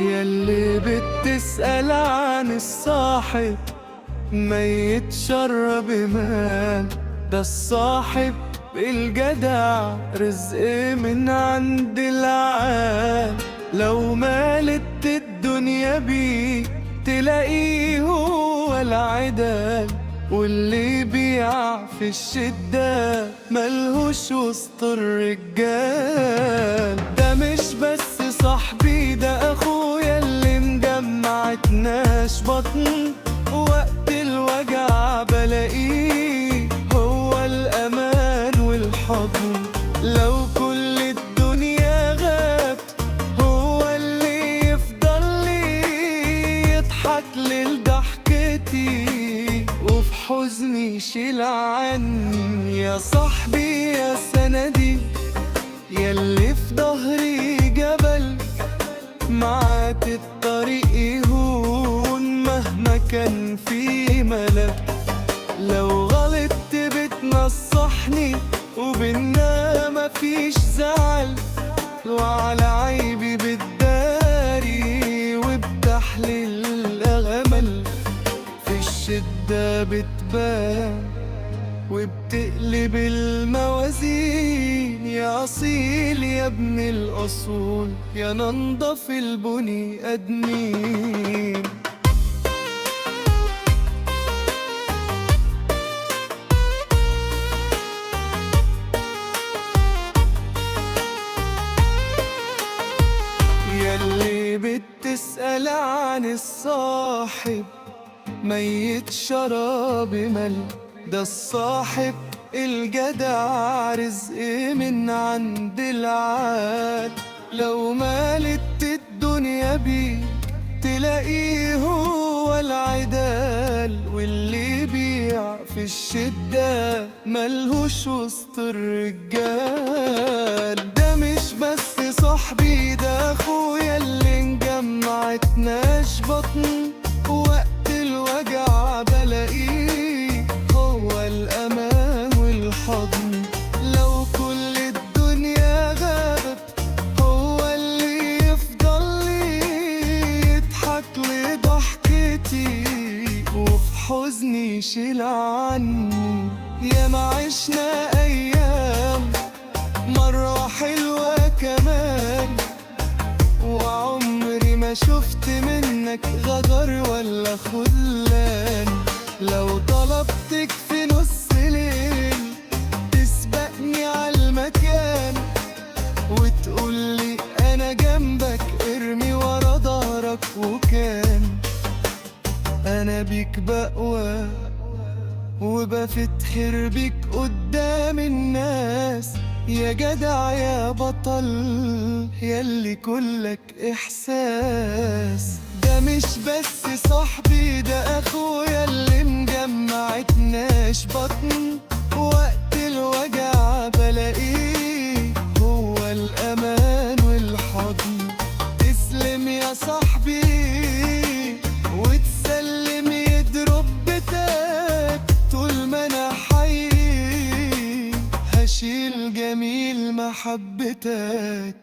ياللي بتسأل عن الصاحب ما يتشرب مال، ده الصاحب الجدع رزق من عند العال. لو مالت الدنيا بيه تلاقيه هو العدال، واللي يبيع في الشدة ملهوش وسط الرجال. ده مش بس صاحبي، ده اخويا اللي مجمعتناش بطن، وقت الوجع بلاقيه هو الامان والحضن. لو كل الدنيا غابت هو اللي يفضل لي يضحك لضحكتي، وفي حزني يشيل عني. يا صاحبي يا سندي، ياللي في ظهري جبل، معاك الطريق يهون مهما كان في ملل. لو غلطت بتنصحني وبينا مفيش زعل، وعلى عيبي بتداري وبتحلل أمل. في الشدة بتبان وبتقلب الموازين، يا أصيل يا ابن الأصول، يا ننضف البني آدمين. ياللي بتسأل عن الصاحب ميت شراب مل، ده الصاحب الجدع رزق من عند العال. لو مالت الدنيا بيه تلاقيه هو العدال، واللي يبيع في الشدة ملهوش وسط الرجال. ده مش بس صاحبي، ده اخويا اللي مجمعتناش بطن، وقت الوجع بلاقيه هو الأمان والحضن. لو كل الدنيا غابت هو اللي يفضل لي يضحك لضحكتي، وفي حزني يشيل عني. يا ما عشنا أيام مرة حلوة كمان، وعمري ما شفت منك غدر ولا خذلان. لو طلبتك في نص ليل تسبقني عالمكان، وتقولي أنا جنبك ارمي ورا ظهرك، وكان أنا بيك بقوى وبفتخر بيك قدام الناس. يا جدع يا بطل ياللي كلك إحساس. ده مش بس صاحبي، ده أخويا اللي مجمعتناش بطن، وقت الوجع بلاقيه هو الأمان والحضن. تسلم يا صاحبي وتسلم يد ربتك، طول ما أنا حي هشيل جميل محبتك.